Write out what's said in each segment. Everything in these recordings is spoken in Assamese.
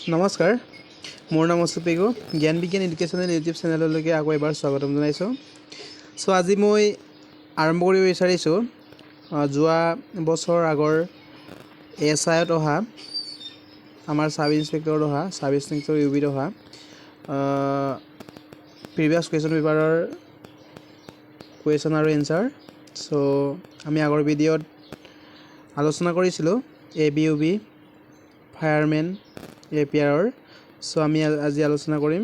নমস্কাৰ মোৰ নাম অসুপিগো জ্ঞান বিজ্ঞান এডুকেশ্যনেল ইউটিউব চেনেললৈকে আকৌ এবাৰ স্বাগতম জনাইছোঁ সো আজি মই আৰম্ভ কৰিব বিচাৰিছোঁ যোৱা বছৰ আগৰ এছআইত অহা আমাৰ সাব ইন্সপেক্টৰত অহা সাব ইন্সপেক্টৰ ইউবিত অহা প্ৰিভিয়াছ কুৱেশ্যন পেপাৰৰ কুৱেশ্যন আৰু এনসাৰ সো আমি আগৰ ভিডিঅ'ত আলোচনা কৰিছিলোঁ এবিইউবি ফায়াৰমেন এপিয়াৰৰ সো আমি আজি আলোচনা কৰিম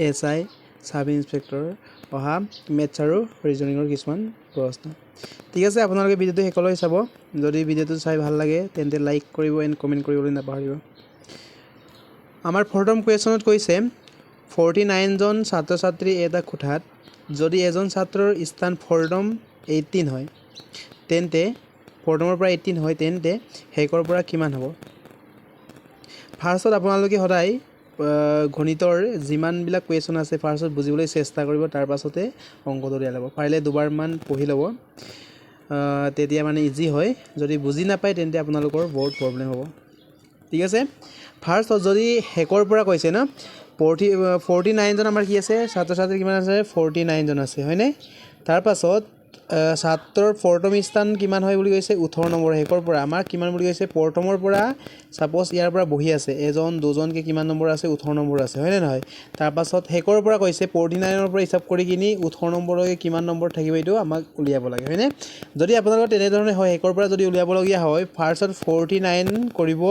এছআই সাব ইন্সপেক্টৰ অহা মেথছ আৰু ৰিজনিঙৰ কিছুমান প্ৰশ্ন ঠিক আছে আপোনালোকে ভিডিঅ'টো শেষলৈ চাব যদি ভিডিঅ'টো চাই ভাল লাগে তেন্তে লাইক কৰিব এণ্ড কমেণ্ট কৰিবলৈ নাপাহৰিব আমাৰ প্ৰথম কুৱেশ্যনত কৈছে 49 জন ছাত্ৰ ছাত্ৰী এটা কোঠাত যদি এজন ছাত্ৰৰ স্থান ফৰদম 18 হয় তেন্তে ফৰদমৰ পৰা 18 হয় তেন্তে হেকৰ পৰা কিমান হ'ব ফাৰ্ষ্টত আপোনালোকে সদায় গণিতৰ যিমানবিলাক কুৱেশ্যন আছে ফাৰ্ষ্টত বুজিবলৈ চেষ্টা কৰিব তাৰ পাছতে অংকটো উলিয়াই ল'ব পাৰিলে দুবাৰমান পঢ়ি ল'ব তেতিয়া মানে ইজি হয় যদি বুজি নাপায় তেন্তে আপোনালোকৰ বহুত প্ৰব্লেম হ'ব ঠিক আছে ফাৰ্ষ্টত যদি হেকৰ পৰা কৈছে না 49 জন আমাৰ কি আছে ছাত্ৰ ছাত্ৰী কিমান আছে 49 জন আছে হয়নে তাৰ পাছত ছাত্ৰৰ প্ৰথম স্থান কিমান হয় বুলি কৈছে 18 নম্বৰ হেকৰ পৰা আমাৰ কিমান বুলি কৈছে প্ৰথমৰ পৰা সাপোজ ইয়াৰ পৰা বহি আছে এজন দুজনকে কিমান নম্বৰ আছে 18 নম্বৰ আছে হয়নে নহয় তাৰ পাছত হেকৰ পৰা কৈছে 49 ৰ পৰা হিচাপ কৰি কিনি 18 নম্বৰলৈকে কিমান নম্বৰ থাকিব এইটো আমাক উলিয়াব লাগে হয়নে যদি আপোনালোকৰ তেনে ধৰণে হয় হেকৰ পৰা যদি উলিয়াব লগিয়া হয় ফাৰ্ষ্টত 49 কৰিব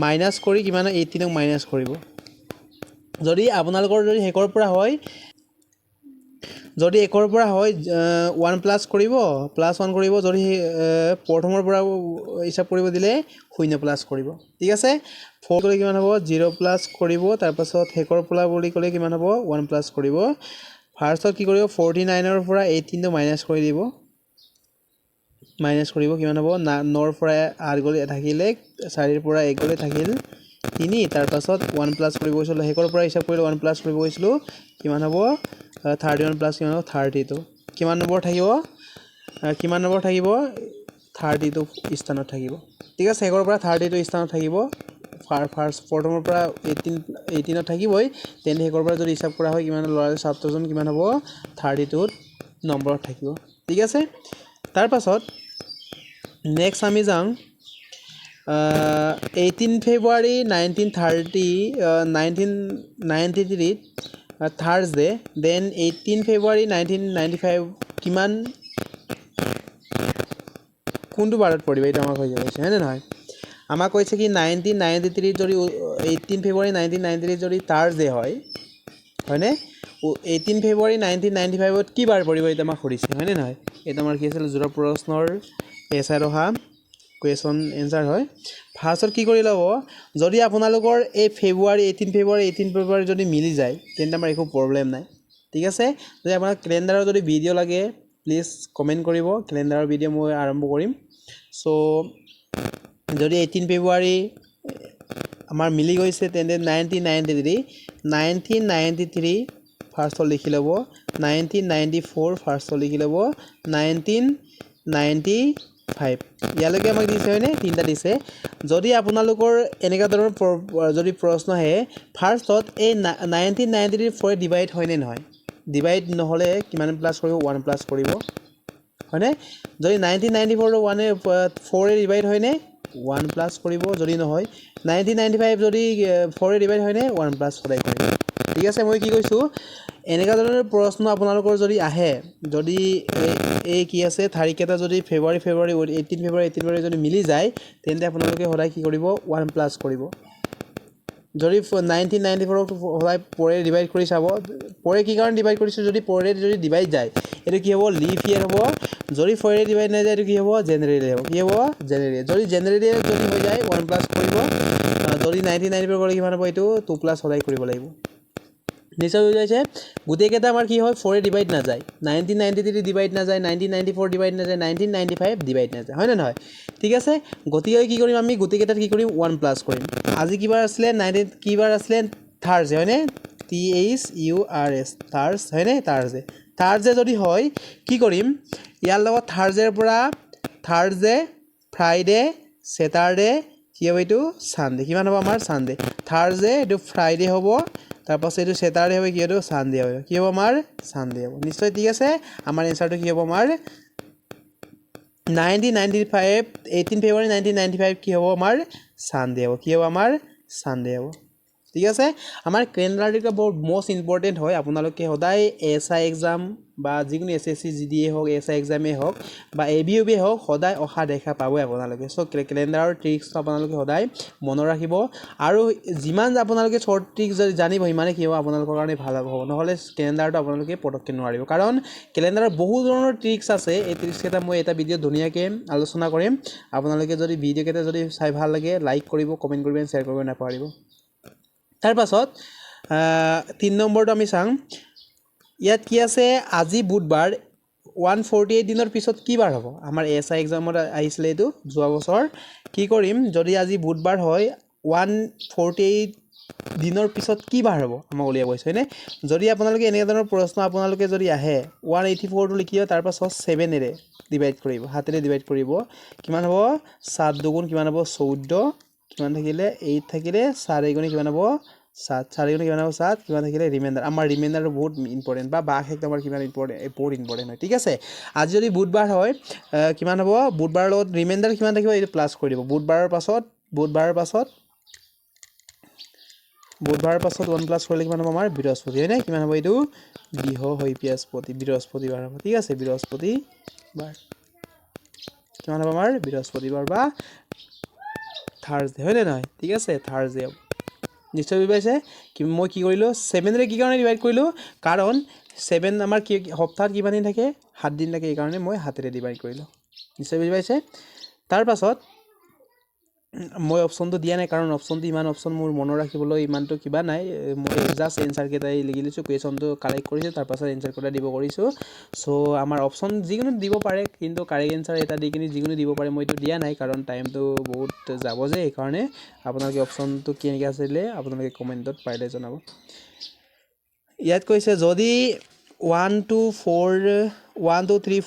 মাইনাস কৰি কিমান 18 ক মাইনাস কৰিব যদি আপোনালোকৰ যদি হেকৰ পৰা হয় যদি একৰ পৰা হয় 1 প্লাস কৰিব প্লাস 1 কৰিব যদি প্ৰথমৰ পৰা হিচাপ কৰিব দিলে 0 প্লাস কৰিব ঠিক আছে 4 কৰি কিমান হ'ব 0 প্লাস কৰিব তাৰ পাছত হেকৰ পৰা বুলি ক'লে কিমান হ'ব 1 প্লাস কৰিব ফাৰ্ষ্টত কি কৰিব 49 ৰ পৰা 18 টো মাইনাস কৰি দিব মাইনাস কৰিব কিমান হ'ব 9 ৰ পৰা 8 গলে থাকিলে 4 ৰ পৰা 1 গলে থাকিল 3 তাৰ পাছত 1 প্লাস কৰিব গৈছিল হেকৰ পৰা হিচাপ কৰিলে 1 প্লাস কৰিব গৈছিল কিমান হ'ব 31 প্লাস কিমান হ'ব 32 কিমান নম্বৰ থাকিব 32 স্থানত থাকিব ঠিক আছে হেকৰ পৰা 32 স্থানত থাকিব ফাৰ্ষ্ট প্ৰথমৰ পৰা 18 ত থাকিবই তেন হেকৰ পৰা যদি হিচাপ কৰা হয় কিমান ল'ৰা ছাত্ৰজন কিমান হ'ব 32 নম্বৰত থাকিব ঠিক আছে তাৰ পাছত নেক্সট আমি যাম 18 ফেব্ৰুৱাৰী 1993 Thursday then 18 February 1995 কিমান কোনটো বাৰত পৰিব এটা আমাক হৈ গৈছে হয়নে নহয় আমাক কৈছে কি 1993 যদি 18 February 1993 যদি Thursday হয় হয়নে 18 February 1995 ত কি বাৰ পৰিব এটা আমাক সুধিছে হয়নে নহয় এটা আমাৰ কি আছিল জোৰা প্ৰশ্নৰ এছআই ৰহা কুৱেশ্যন এনসাৰ হয় ফাৰ্ষ্টত কি কৰি ল'ব যদি আপোনালোকৰ এই 18 ফেব্ৰুৱাৰী যদি মিলি যায় তেন্তে আমাৰ একো প্ৰব্লেম নাই ঠিক আছে যদি আপোনাক ক্যালেন্ডাৰৰ যদি ভিডিঅ' লাগে প্লিজ কমেন্ট কৰিব ক্যালেন্ডাৰৰ ভিডিঅ' মই আৰম্ভ কৰিম সো যদি 18 ফেব্ৰুৱাৰী আমাৰ মিলি গৈছে তেন্তে 1993 ফাৰ্ষ্টত লিখি ল'ব 1994 ফাৰ্ষ্টত লিখি ল'ব 1995 ইয়ালৈকে আমাক দিছে হয়নে তিনটা দিছে যদি আপোনালোকৰ এনেকা ধৰণৰ যদি প্ৰশ্ন আহে ফাৰ্ষ্টত এই 1993 4 ডিভাইড হয় নে নহয় ডিভাইড নহলে কিমান প্লাস কৰিব 1 প্লাস কৰিব হয়নে যদি 1994 ৰ 1 4 এ ডিভাইড হয় নে 1 প্লাস কৰিব যদি নহয় 1995 যদি 4 এ ডিভাইড হয় নে 1 প্লাস সদায় কৰিব ঠিক আছে মই কি কৈছো এনেকা ধৰণৰ প্ৰশ্ন আপোনালোকৰ যদি আহে যদি এই কি আছে তাৰিখ এটা যদি ফেব্ৰুৱাৰী 18 ফেব্ৰুৱাৰী যদি মিলি যায় তেন্তে আপোনালোকে সদায় কি কৰিব 1 প্লাস কৰিব যদি 1994 ক সদায় পৰে ডিভাইড কৰি চাব পৰে কি কাৰণ ডিভাইড কৰিছো যদি পৰে যদি ডিভাইড যায় এটো কি হ'ব লিপ ইয়াৰ হ'ব যদি পৰে ডিভাইড না যায় এটো কি হ'ব জেনাৰেলি হ'ব কি হ'ব জেনাৰেলি যদি জেনাৰেলি যদি হৈ যায় 1 প্লাস কৰিব যদি 1994 কৰি কিমান হ'ব এটো 2 প্লাস সদায় কৰিব লাগিব নিশ্চয় হৈ যাইছে গুটেই কেটা আমাৰ কি হয় 4 এ ডিভাইড না যায় 1993 ডিভাইড না যায় 1994 ডিভাইড না যায় 1995 ডিভাইড না যায় হয় না নহয় ঠিক আছে গতিকে কি কৰিম আমি গুটেই কেটাত কি কৰিম 1 প্লাস কৰিম আজি কিবাৰ আসলে 19 কিবাৰ আসলে থাৰ্সডে হয়নে THURS থাৰ্স হয়নে থাৰ্সডে যদি হয় কি কৰিম ইয়াৰ লগত থাৰ্সডেৰ পৰা থাৰ্সডে ফ্ৰাইডে স্যাটাৰডে কি হ'ব এইটো সানডে কিমান হ'ব আমাৰ সানডে থাৰ্সডে এইটো ফ্ৰাইডে হ'ব তাৰপাছত এইটো স্যাটাৰডে হ'ব কি এইটো সানডে হ'ব কি হ'ব আমাৰ সানডে হ'ব নিশ্চয় ঠিক আছে আমাৰ এনসাৰটো কি হ'ব আমাৰ 1995 18 ফেব্ৰুৱাৰী 1995 কি হ'ব আমাৰ সানডে হ'ব কি হ'ব আমাৰ সানডে হ'ব ঠিক আছে আমাৰ ক্যালেন্ডাৰটো বহুত মোস্ট ইম্পৰ্টেন্ট হয় আপোনালোকে সদায় এসআই এক্সাম বা যিকোনো এসএসসি জিডিএ হওক এসআই এক্সামে হওক বা এবিইউবি হওক সদায় অহা দেখা পাবই আপোনালোকে সো ক্যালেন্ডাৰৰ ট্ৰিক্স আপোনালোকে সদায় মনত ৰাখিব আৰু যিমান আপোনালোকে শৰ্ট ট্ৰিক্স যদি জানিব ইমানে কি হ'ব আপোনালোকৰ কাৰণে ভাল হ'ব নহলে ক্যালেন্ডাৰটো আপোনালোকে পটককে নোৱাৰিব কাৰণ ক্যালেন্ডাৰৰ বহু ধৰণৰ ট্ৰিক্স আছে এই ট্ৰিক্স কেইটা মই এটা ভিডিও ধুনীয়াকৈ আলোচনা কৰিম আপোনালোকে যদি ভিডিও কেইটা যদি চাই ভাল লাগে লাইক কৰিব কমেন্ট কৰিব শেয়াৰ কৰিব নাপাহৰিব তাৰ পাছত 3 নম্বৰটো আমি চাম ইয়াত কি আছে আজি বুধবাৰ 148 দিনৰ পিছত কি বাৰ হ'ব আমাৰ এসআই এক্সামত আহিছিল এইটো যোৱা বছৰ কি কৰিম যদি আজি বুধবাৰ হয় 148 দিনৰ পিছত কি বাৰ হ'ব আমাক উলিয়াব কৈছে হয়নে যদি আপোনালোকে এনে ধৰণৰ প্ৰশ্ন আপোনালোকে যদি আহে 184 টো লিখিব তাৰ পাছত 7 এৰে ডিভাইড কৰিব হাতেৰে ডিভাইড কৰিব কিমান হ'ব 7 দুগুণ কিমান হ'ব 14 কিমান থাকিলে 8 থাকিলে 4 গুণে কিমান হ'ব 7 4 গুণে কিমান হ'ব 7 কিমান থাকিলে ৰিমাইন্ডাৰ আমাৰ ৰিমাইন্ডাৰ বহুত ইম্পৰ্টেন্ট বা বাক এক নম্বৰ কিমান ইম্পৰ্টেন্ট হয় ঠিক আছে আজি যদি বুধবাৰ হয় কিমান হ'ব বুধবাৰৰ লগত ৰিমাইন্ডাৰ কিমান থাকিব এইটো প্লাস কৰি দিব বুধবাৰৰ পাছত 1 প্লাস কৰিলে কিমান হ'ব আমাৰ বৃহস্পতি হয় নে কিমান হ'ব এইটো বৃহস্পতিবাৰ হ'ব ঠিক আছে বৃহস্পতিবাৰ কিমান হ'ব আমাৰ বৃহস্পতিবাৰ বা থাৰ্সডে হয় নে নহয় ঠিক আছে থাৰ্সডে নিশ্চয় বুজি পাইছে মই কি কৰিলো 7 ৰে কি কাৰণে ডিভাইড কৰিলো কাৰণ 7 আমাৰ কি সপ্তাহত কিমান দিন থাকে 7 দিন থাকে এই কাৰণে মই হাতেৰে ডিভাইড কৰিলো নিশ্চয় বুজি পাইছে তাৰ পাছত মই অপচনটো দিয়া নাই কাৰণ অপচনটো ইমান অপচন মোৰ মনত ৰাখিবলৈ ইমানটো কিবা নাই মই জাস্ট এনসাৰ কেইটাই লিখি লৈছো কোৱেশ্যনটো কালেক্ট কৰিছো তাৰ পাছত এনসাৰ কেইটা দিব কৰিছো সো আমাৰ অপচন যিকোনো দিব পাৰে কিন্তু কাৰেক্ট এনসাৰ এটা দি কিনি যিকোনো দিব পাৰে মই এইটো দিয়া নাই কাৰণ টাইমটো বহুত যাব যে এই কাৰণে আপোনালোকে অপচনটো কেনেকৈ আছিলে আপোনালোকে কমেন্টত পাৰিলে জনাব ইয়াত কৈছে যদি 1 2 3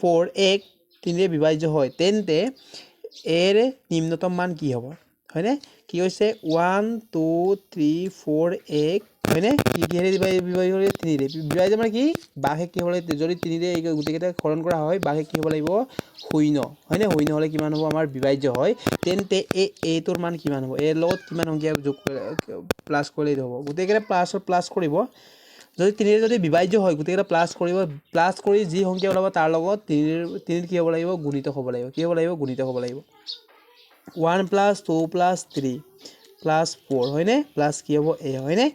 4 এক 3 ৰে বিভাজ্য হয় তেন্তে এৰ নিম্নতম মান কি হ'ব হয়নে কি হৈছে 1 2 3 4 এক হয়নে কি কিহেৰে বিভাজ্য হয় 3 ৰে বিভাজ্য মানে কি বাঘে কি হ'ব যদি 3 ৰে গুটিকেইটা হৰণ কৰা হয় বাঘে কি হ'ব লাগিব শূন্য হয়নে শূন্য হলে কিমান হ'ব আমাৰ বিভাজ্য হয় তেন্তে এটোৰ মান কিমান হ'ব এৰ লগত কিমান সংখ্যা যোগ প্লাস কৰিলে হ'ব গুটিকেইটা প্লাস কৰিব যদি 3 ৰে যদি বিভাজ্য হয় গুটিকেইটা প্লাস কৰিব প্লাস কৰি যি সংখ্যা ওলাব তাৰ লগত 3 কি হ'ব লাগিব গুণিত হ'ব লাগিব কি হ'ব লাগিব গুণিত হ'ব লাগিব 1 + 2 + 3 + 4 হয়নে প্লাস কি হ'ব এ হয়নে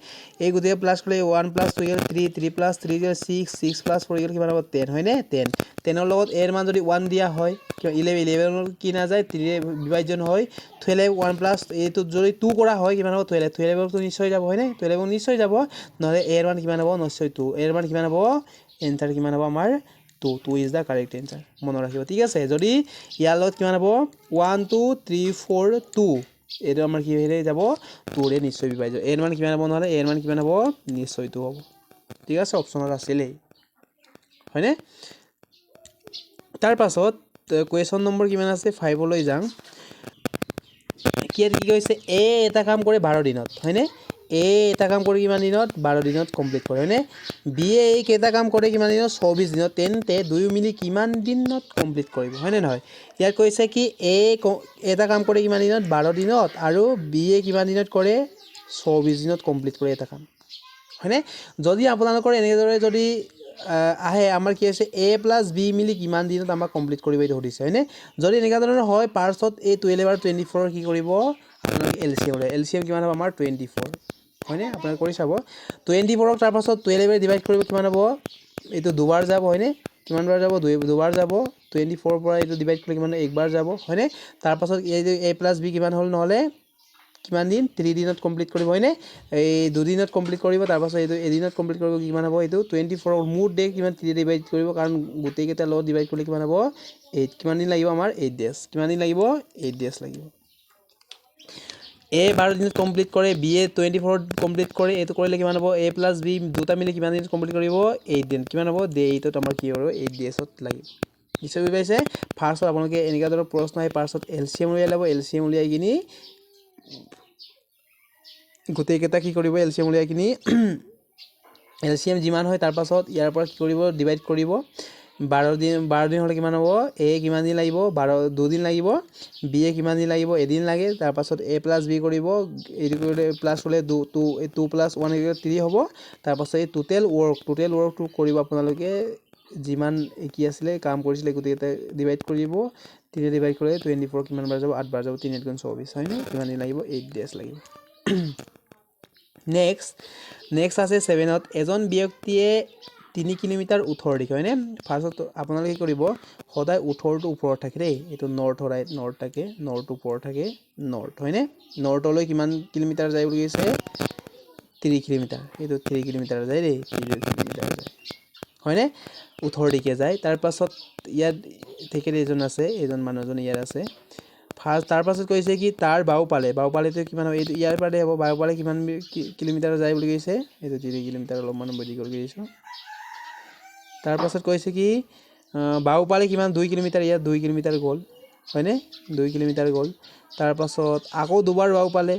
এই গুটিকে প্লাস কৰিলে 1 + 2 = 3 3 + 3 = 6 6 + 4 = কিমান হ'ব 10 হয়নে 10 10 ৰ লগত এৰ মান যদি 1 দিয়া হয় 11 কি না যায় 3 ৰে বিভাজ্য হয় 12 1 + এইটো যদি 2 কৰা হয় কিমান হ'ব 12 টো নিশ্চয় যাব হয়নে 12 নিশ্চয় যাব নহলে এৰ মান কিমান হ'ব নিশ্চয় 2 এৰ মান কিমান হ'ব এনসাৰ কিমান হ'ব আমাৰ 2 is the correct answer মনত ৰাখিব ঠিক আছে যদি ইয়াৰ লগত কিমান হ'ব 1 2 3 4 2 এইটো আমাৰ কি হৈ যাব 2 ৰে নিশ্চয় বিভাজ্য এৰ মান কিমান হ'ব নহলে এৰ মান কিমান হ'ব নিশ্চয় 2 হ'ব ঠিক আছে অপচনত আছিলে হয়নে তাৰ পাছত কোৱেশ্যন নম্বৰ কিমান আছে 5 লৈ যাম কি কৈছে এ এটা কাম কৰে 12 দিনত হয়নে এ এটা কাম কৰি কিমান দিনত 12 দিনত কমপ্লিট কৰে হয়নে বি এ কেটা কাম কৰে কিমান দিনত 24 দিনত তেন্তে দুয়ো মিলি কিমান দিনত কমপ্লিট কৰিব হয়নে নহয় ইয়াত কৈছে কি এ এটা কাম কৰে কিমান দিনত 12 দিনত আৰু বি এ কিমান দিনত কৰে 24 দিনত কমপ্লিট কৰে এটা কাম হয়নে যদি আপোনালোকৰ এনেদৰে যদি আহে আমাৰ কি আছে a + b মিলি কিমান দিনত আমাৰ কমপ্লিট কৰিব এইটো সুধিছে হয়নে যদি এনেকা ধৰণৰ হয় পাৰ্চত a 12 আৰু 24 কি কৰিব আপোনালোকে এলসিএম কিমান হ'ব আমাৰ 24 হয়নে আপোনালোকে কৰি চাব 24 ক তাৰ পাছত 12 ৰে ডিভাইড কৰিব কিমান হ'ব এইটো দুবাৰ যাব হয়নে কিমান বাৰ যাব দুবাৰ যাব 24 পৰা এইটো ডিভাইড কৰিলে কিমান একবাৰ যাব হয়নে তাৰ পাছত a + b কিমান হ'ল নহলে কিমান দিন 3 দিনত কমপ্লিট কৰিব হয়নে এই 2 দিনত কমপ্লিট কৰিব তাৰ পাছত এইটো এদিনত কমপ্লিট কৰিব কিমান হ'ব এইটো 24 ৰ মুঠ ডে কিমান 3 ডিভাইড কৰিব কাৰণ গোটেই কেইটা লগত ডিভাইড কৰিলে কিমান হ'ব 8 কিমান দিন লাগিব আমাৰ 8 ডেজ কিমান দিন লাগিব 8 ডেজ লাগিব a 12 দিনত কমপ্লিট কৰে b এ 24 কমপ্লিট কৰে এটো কৰিলে কিমান হ'ব a + b দুটা মিলি কিমান দিন কমপ্লিট কৰিব 8 দিন কিমান হ'ব ডে 8 ত আমাৰ কি হ'ব 8 ডেজত লাগিব নিশ্চয় বুজি পাইছে ফাৰ্ষ্টত আপোনালোকে এনেকুৱা ধৰণৰ প্ৰশ্ন আহে ফাৰ্ষ্টত এলচিএম উলিয়াই ল'ব এলচিএম উলিয়াই কিনি গোটেইকেইটা কি কৰিব এলচিএম উলিয়াই কিনি এলচিএম যিমান হয় তাৰ পাছত ইয়াৰ পৰা কি কৰিব ডিভাইড কৰিব 12 দিন হলে কিমান হ'ব এ কিমান দিন লাগিব 2 দিন লাগিব বি এ কিমান দিন লাগিব এদিন লাগে তাৰ পাছত এ প্লাস বি কৰিব এইটো কৰিলে প্লাস হলে 2 2 + 1 = 3 হ'ব তাৰ পাছত এই টোটেল ৱৰ্কটো কৰিব আপোনালোকে যিমান কি আছিলে কাম কৰিছিলে গোটেইটা ডিভাইড কৰিব 3 ডিভাইড কৰিলে 24 কিমান বাৰ যাব 8 বাৰ যাব 3 × 24 হয় নে কিমান দিন লাগিব 8 ডেজ লাগিব নেক্সট আছে 7ত এজন ব্যক্তিয়ে 3 কিলোমিটাৰ উত্তৰ দিশে হয়নে ফাৰ্ষ্টত আপোনালোকে কি কৰিব সদায় উত্তৰটো ওপৰত থাকে দেই এটো নৰ্থ থাকে নৰ্থ ওপৰত থাকে নৰ্থ হয়নে নৰ্থলৈ কিমান কিলোমিটাৰ যায় বুলি কৈছে 3 কিলোমিটাৰ এটো 3 কিলোমিটাৰ যায় দেই 3 কিলোমিটাৰ যায় হয়নে উত্তৰ দিশে যায় তাৰ পাছত ইয়াত তেখেত এজন মানুহজন ইয়াত আছে ফাৰ্ষ্ট তাৰ পাছত কৈছে কি তাৰ বাওপালেটো কিমান হয় এইটো ইয়াৰ পালে হ'ব বাওপালে কিমান কিলোমিটাৰ যায় বুলি কৈছে এইটো 3 কিলোমিটাৰ অলপমান বডি কৰি গৈছো তাৰ পাছত কৈছে কি বাওপালে কিমান 2 কিলোমিটাৰ ইয়াত 2 কিলোমিটাৰ গ'ল হয়নে 2 কিলোমিটাৰ গ'ল তাৰ পাছত আকৌ দুবাৰ বাওপালে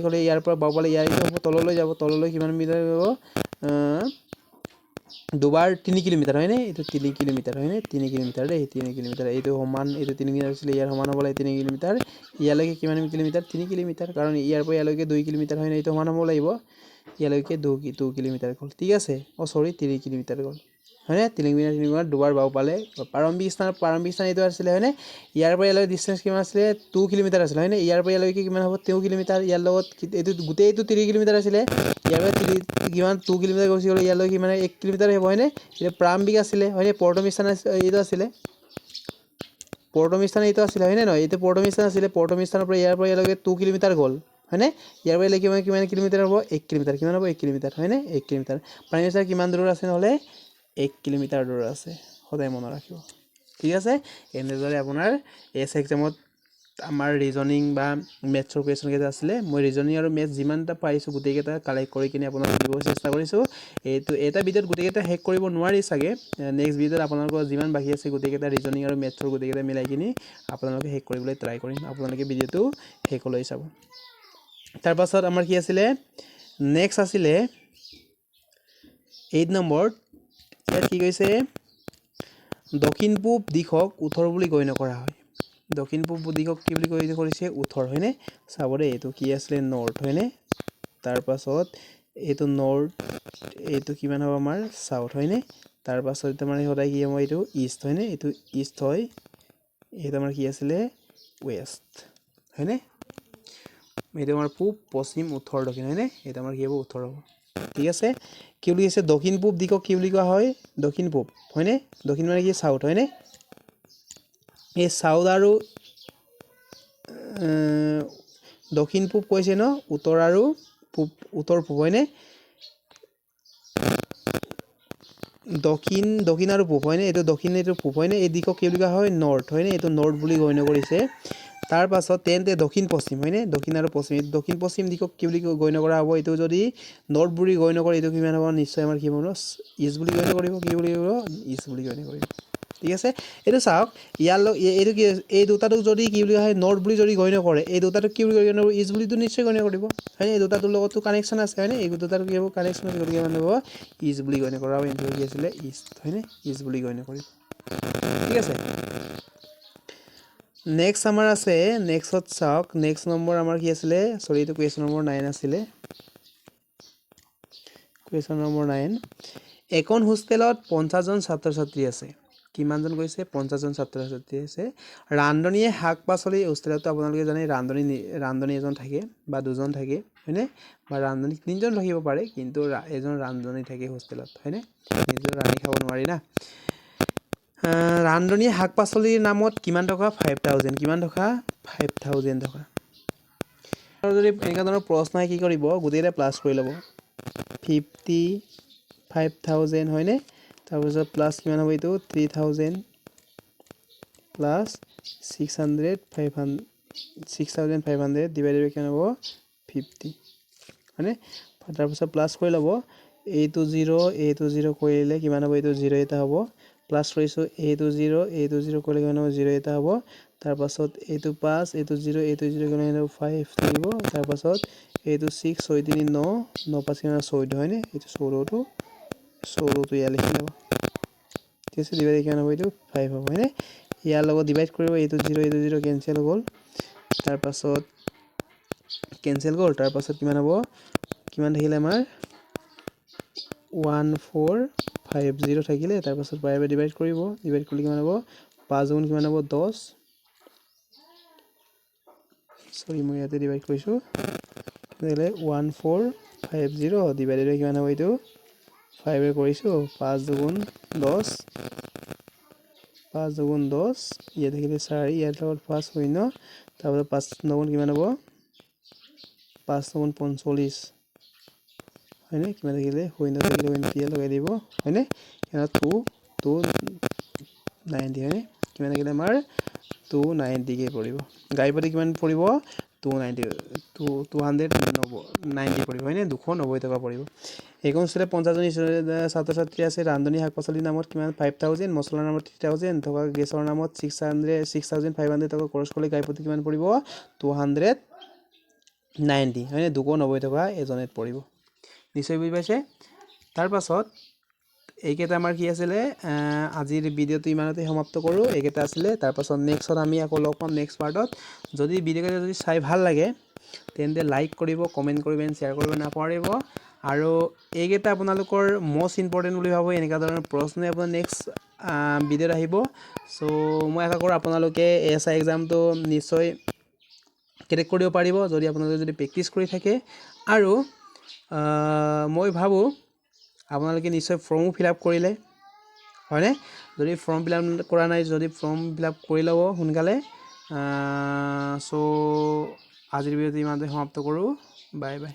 ক'লে ইয়াৰ পৰা বাওপালে ইয়াৰ তললৈ যাব তললৈ কিমান মিটাৰ যাব দুবাৰ 3 কিলোমিটাৰ হয়নে এইটো 3 কিলোমিটাৰ হয়নে 3 কিলোমিটাৰ দেই 3 কিলোমিটাৰ এইটো সমান এইটো 3 কিলোমিটাৰ আছিল ইয়াৰ সমান হ'ব লাগে 3 কিলোমিটাৰ ইয়ালৈকে কিমান কিলোমিটাৰ 3 কিলোমিটাৰ কাৰণ ইয়াৰ পৰা ইয়ালৈকে 2 কিলোমিটাৰ হয়নে এইটো সমান হ'ব লাগিব ইয়ালৈকে 2 কিলোমিটাৰ গ'ল ঠিক আছে সৰি 3 কিলোমিটাৰ গ'ল হয়নে 3 কিলোমিটাৰ দুবাৰ বাওপালে প্ৰাৰম্ভিক স্থান এইটো আছিল হয়নে ইয়াৰ পৰা ইয়ালৈ ডিসটেন্স কিমান আছিল 2 কিলোমিটাৰ আছিল হয়নে ইয়াৰ পৰা ইয়ালৈকে কিমান হ'ব 2 কিলোমিটাৰ ইয়াৰ লগত এইটো গোটেইটো 3 কিলোমিটাৰ আছিল ইয়াৰ পৰা কিমান 2 কিলোমিটাৰ গৈছিল ইয়ালৈ কিমান 1 কিলোমিটাৰ হ'ব হয়নে এটা প্ৰাৰম্ভিক আছিল হয়নে প্ৰথম স্থান এইটো আছিল এইটো আছিল হয়নে নহয় এইটো প্ৰথম স্থান আছিল প্ৰথম স্থানৰ পৰা ইয়াৰ পৰা ইয়ালৈকে 2 কিলোমিটাৰ গ'ল হয়নে ইয়াৰ পৰা ইয়ালৈকে কিমান কিলোমিটাৰ হ'ব 1 কিলোমিটাৰ কিমান হ'ব 1 কিলোমিটাৰ হয়নে 1 কিলোমিটাৰ প্ৰাৰম্ভিক স্থান কিমান দূৰ আছে নহলে 1 কিলোমিটাৰ দূৰ আছে সদায় মনত ৰাখিব ঠিক আছে এনেদৰে আপোনাৰ এস এক্সামত আমাৰ ৰিজনিং বা মেথছৰ কোৱেশ্চন কেইটা আছিলে মই ৰিজনিং আৰু মেথছ যিমানটা পাইছো গোটেইকেইটা কালেক্ট কৰি কিনে আপোনালোকক দিব চেষ্টা কৰিছো এইটো এটা ভিডিঅ'ত গোটেইকেইটা হেক কৰিব নোৱাৰি সাগে নেক্সট ভিডিঅ'ত আপোনালোকৰ যিমান বাকি আছে গোটেইকেইটা ৰিজনিং আৰু মেথছৰ গোটেইকেইটা মিলাই কিনি আপোনালোকে হেক কৰিবলৈ ট্ৰাই কৰিম আপোনালোকে ভিডিঅ'টো হেকলৈ চাব তাৰ পাছত আমাৰ কি আছিলে নেক্সট আছিলে 8 নম্বৰ ইয়াত কি কৈছে দক্ষিণ পূব দিশক উত্তৰ বুলি গণ্য কৰা হয় দক্ষিণ পূব দিশক কি বুলি গণ্য কৰিছে উত্তৰ হয়নে চাবৰে এইটো কি আছিলে নৰ্থ হয়নে তাৰ পাছত এইটো নৰ্থ এইটো কিমান হ'ব আমাৰ সাউথ হয়নে তাৰ পাছত তোমাৰ সদায় কি হ'ব এইটো ইষ্ট হয়নে এইটো ইষ্ট হয় এইটো আমাৰ কি আছিলে ওয়েষ্ট হয়নে এইটো আমাৰ পূব পশ্চিম উত্তৰ দক্ষিণ হয়নে এইটো আমাৰ কি হ'ব উত্তৰ হ'ব ঠিক আছে কি বুলি আছে দক্ষিণ পূব দিশক কি বুলি কোৱা হয় দক্ষিণ পূব হয়নে দক্ষিণ মানে কি সাউথ হয়নে এই সাউথ আৰু দক্ষিণ পূব কৈছে ন উত্তৰ আৰু পূব উত্তৰ পূব হয়নে দক্ষিণ আৰু পূব হয়নে এইটো দক্ষিণ এইটো পূব হয়নে এই দিশক কি বুলি কোৱা হয় নৰ্থ হয়নে এইটো নৰ্থ বুলি গণ্য কৰিছে তাৰ পাছত তেন্তে দক্ষিণ পশ্চিম হয়নে দক্ষিণ আৰু পশ্চিম দক্ষিণ পশ্চিম দিশক কি বুলি গণ্য কৰা হ'ব এইটো যদি নৰ্থ বুলি গণ্য কৰে এইটো কিমান হ'ব নিশ্চয় আমাৰ কি হ'ব ইষ্ট বুলি গণ্য কৰিব কি বুলি কৰিব ইষ্ট বুলি গণ্য কৰিব ঠিক আছে এইটো চাওক ইয়াৰ এইটো কি এই দুটাটোক যদি কি বুলি হয় নৰ্থ বুলি যদি গণ্য কৰে এই দুটাটোক কি বুলি গণ্য কৰিব ইষ্ট বুলিটো নিশ্চয় গণ্য কৰিব হয় এই দুটাটোৰ লগতো কানেকচন আছে হয় এই দুটাটোৰ কি হ'ব কানেকচন আছে গতিকে মানে হ'ব ইষ্ট বুলি গণ্য কৰা হ'ব এইটো কি আছিলে ইষ্ট হয়নে ইষ্ট বুলি গণ্য কৰিব ঠিক আছে নেক্সট আমাৰ আছে নেক্সটত চাওক নেক্সট নম্বৰ আমাৰ কি আছিলে সৰি এইটো কোৱেশ্চন নম্বৰ 9 আছিলে কোৱেশ্চন নম্বৰ 9 এখন হোষ্টেলত 50 জন ছাত্ৰ ছাত্ৰী আছে কিমানজন কৈছে 50 জন ছাত্ৰ ছাত্ৰী আছে ৰান্ধনীয়ে শাক পাচলি হোষ্টেলটো আপোনালোকে জানে ৰান্ধনী এজন থাকে বা দুজন থাকে হয়নে বা ৰান্ধনী তিনজন থাকিব পাৰে কিন্তু এজন ৰান্ধনী থাকে হোষ্টেলত হয়নে নিজৰ ৰান্ধি খাব নোৱাৰি না ৰান্ধনীয়ে শাক পাচলিৰ নামত কিমান টকা 5000 কিমান টকা 5000 টকা আৰু যদি এনেকা ধৰণৰ প্ৰশ্ন আহে কি কৰিব গোটেইটা প্লাস কৰি ল'ব 50,000 হয়নে তাৰপিছত প্লাস কিমান হ'ব এইটো 3000 প্লাস 6500 ডিভাইডেড বাই কিমান হ'ব 50 হয়নে তাৰপিছত প্লাস কৰি ল'ব এইটো 0 কৰিলে কিমান হ'ব এইটো 0 এটা হ'ব প্লাছ কৰিছোঁ এইটো 0 কৰিলে কিমান হ'ব 0 এটা হ'ব তাৰপাছত এইটো 5 এইটো 0 কৰিলে 5 থাকিব তাৰপাছত এইটো 6 6 3 9 9 5 কিমান 14 হয়নে এইটো 14টো ইয়াত লিখি ল'ব ঠিক আছে ডিভাইড কিমান হ'ব এইটো 5 হ'ব হয়নে ইয়াৰ লগত ডিভাইড কৰিব এইটো 0 কেনচেল গ'ল তাৰপাছত কেনসেল গ'ল তাৰপাছত কিমান হ'ব কিমান থাকিলে আমাৰ 1450 থাকিলে তাৰপাছত বাৰে বাৰে ডিভাইড কৰিব ডিভাইড কৰিলে কিমান হ'ব 5 গুণ কিমান হ'ব 10 সৰি মই ইয়াতে ডিভাইড কৰিছোঁ তেতিয়াহ'লে 1450 ডিভাইডেড কিমান হ'ব এইটো 5 এ কৰিছোঁ 5 দুগুণ 10 5 দুগুণ 10 ইয়াত থাকিলে 4 ইয়াৰ লগত 5 শূন্য তাৰপাছত 5 9 কিমান হ'ব 5 9 45 হয়নে কিমান থাকিলে শূন্য থাকিলে ইয়াত লগাই দিব হয়নে ইয়াত 290 হয়নে কিমান থাকিলে আমাৰ 290 কে পৰিব গাইপতি কিমান পৰিব 290 পৰিব হয়নে 290 টকা পৰিব এইখন ষ্টুডে 50 জন ছাত্ৰ ছাত্ৰী আছে ৰান্ধনী শাক পাচলিৰ নামত কিমান 5000 মছলাৰ নামত 3000 থকা গেছৰ নামত 6500 টকা খৰচ কৰিলে গাইপতি কিমান পৰিব 290 হয়নে 290 টকা এজনেত পৰিব নিশ্চয় বুজি পাইছে তাৰ পাছত এইকেইটা আমাৰ কি আছিলে আজিৰ ভিডিওটো ইমানতে সমাপ্ত কৰোঁ এইকেইটা আছিলে তাৰ পাছত নেক্সটত আমি আকৌ লগ পাম নেক্সট পাৰ্টত যদি ভিডিওটো যদি চাই ভাল লাগে তেন্তে লাইক কৰিব কমেন্ট কৰিব এণ্ড শ্বেয়াৰ কৰিব নাপাহৰিব আৰু এইকেইটা আপোনালোকৰ মোষ্ট ইম্পৰ্টেণ্ট বুলি ভাবোঁ এনেকুৱা ধৰণৰ প্ৰশ্ন আপোনাৰ নেক্সট ভিডিওত আহিব সো মই আশা কৰোঁ আপোনালোকে এছআই এক্সামটো নিশ্চয় ক্ৰেক কৰিব পাৰিব যদি আপোনালোকে যদি প্ৰেক্টিছ কৰি থাকে আৰু মই ভাবোঁ আপোনালোকে নিশ্চয় ফৰ্মো ফিল আপ কৰিলে হয়নে যদি ফৰ্ম ফিল আপ কৰা নাই যদি ফৰ্ম ফিল আপ কৰি ল'ব সোনকালে সো আজিৰ ভিডিওটো ইমানতে সমাপ্ত কৰোঁ বাই বাই